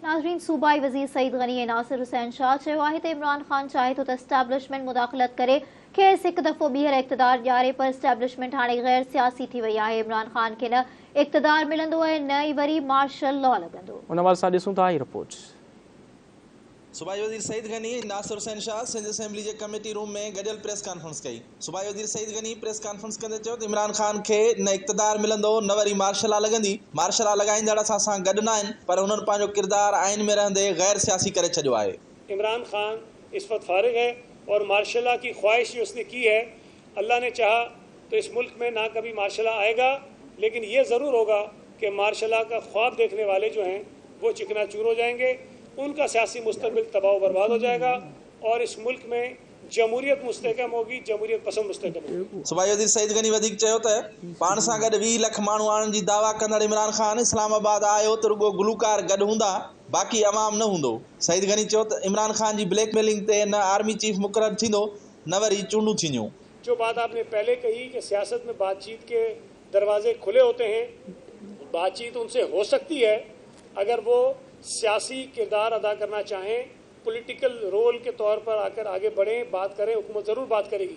नाज़रीन, सूबाई वज़ीर सईद गनी ऐं नासिर हुसैन शाह चयो आहे त इमरान ख़ान चाहे थो त एस्टेब्लिशमेंट मुदाख़लत करे खेसि हिकु दफ़ो ॿीहर इक़्तिदार ॾियारे, पर एस्टेब्लिशमेंट हाणे गैर सियासी थी वई आहे। इमरान ख़ान खे न इक़्तिदार मिलंदो ऐं न ई वरी मार्शल लॉ लॻंदो। उन हवाले सां ॾिसूं था ही रिपोर्ट। सूबाई वज़ीर सईद गनी नासिर हुसैन शाह सिंध असेंबली जे कमेटी रूम में गॾियल प्रेस कॉन्फ्रेंस कई। सूबाई वज़ीर सईद गनी प्रेस कॉन्फ्रेंस कंदे चयो त इमरान ख़ान खे न इक़्तिदार मिलंदो न वरी मार्शल लॉ लॻंदी। मार्शल लॉ लॻाईंदड़ असां गॾु न आहिनि, पर उन्हनि पंहिंजो किरदारु आइन में रहंदे गैर सियासी करे छॾियो आहे। इमरान खान इस वक्त फारिग है और मार्शल लॉ की ख्वाहिश उसने की है। अल्लाह ने चाहा तो इस मुल्क में ना कभी मार्शल लॉ आएगा, लेकिन ये ज़रूर होगा कि मार्शल लॉ का ख्वाब देखने वाले जो हैं वो चिकनाचूर हो जाएंगे, उनका सियासी मुस्तकबिल तबाह बर्बाद हो जाएगा और इस मुल्क में जमहूरियत मुस्तहकम होगी, जमहूरियत पसंद मुस्तहकम होगी। सूबाई वज़ीर सईद गनी वधीक चयो त पाण सां गॾु 20 लख माण्हू आणण जी दावा कंदड़ इमरान ख़ान इस्लामाबाद आयो त रुगो गुलूकार गॾु हूंदा, बाक़ी अवाम न हूंदो। सईद गनी चयो त इमरान ख़ान जी ब्लैकमेलिंग ते न आर्मी चीफ मुक़रर थींदो न वरी चूंडूं थींदियूं। जो बात आपने पहले कही कि सियासत में बातचीत के दरवाजे खुले होते हैं, बातचीत उनसे हो सकती है अगर वो सियासी किरदार अदा करना चाहें, पॉलिटिकल रोल के तौर पर आकर आगे बढ़ें, बात करें। हुकूमत ज़रूर बात करेगी,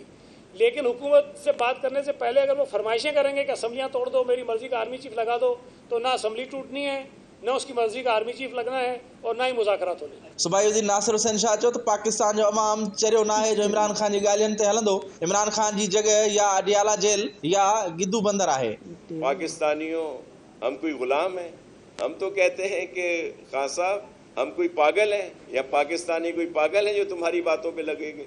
लेकिन हुकूमत से बात करने से पहले अगर वो फरमाइशें करेंगे कि असम्बलियाँ तोड़ दो, मेरी मर्जी का आर्मी चीफ लगा दो, तो ना असम्बली टूटनी है, न उसकी मर्जी का आर्मी चीफ लगना है और ना ही मुज़ाकरात होने। सूबाई वज़ीर नासिर हुसैन शाह चयो त पाकिस्तान जो अवाम चरियो न आहे जो इमरान ख़ान जी ॻाल्हियुनि ते हलंदो। इमरान ख़ान जी जगह या अडियाला जेल या गिद्दू बंदर आहे। पाकिस्तानियों, हम कोई गुलाम है? हम तो कहते हैं कि खान साहब हम कोई पागल हैं या पाकिस्तानी कोई पागल है जो तुम्हारी बातों पे लगेंगे?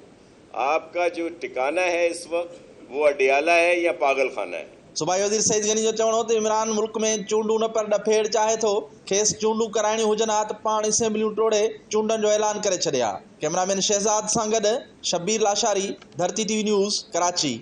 आपका जो ठिकाना है इस वक्त वो अडियाला है या पागल खाना है। सूबाई वज़ीर सईद गनी जो चवणो त इमरान मुल्क में चूंडू न पर डफेड़ चाहे थो, खेसि चूंडू कराइणी हुजनि हा त पाण असेंबलियूं टोड़े चूंडनि जो ऐलान करे छॾिया। कैमरामैन शहज़ाद सां गॾु शब्बीर लाशारी, धरती टीवी न्यूज़, कराची।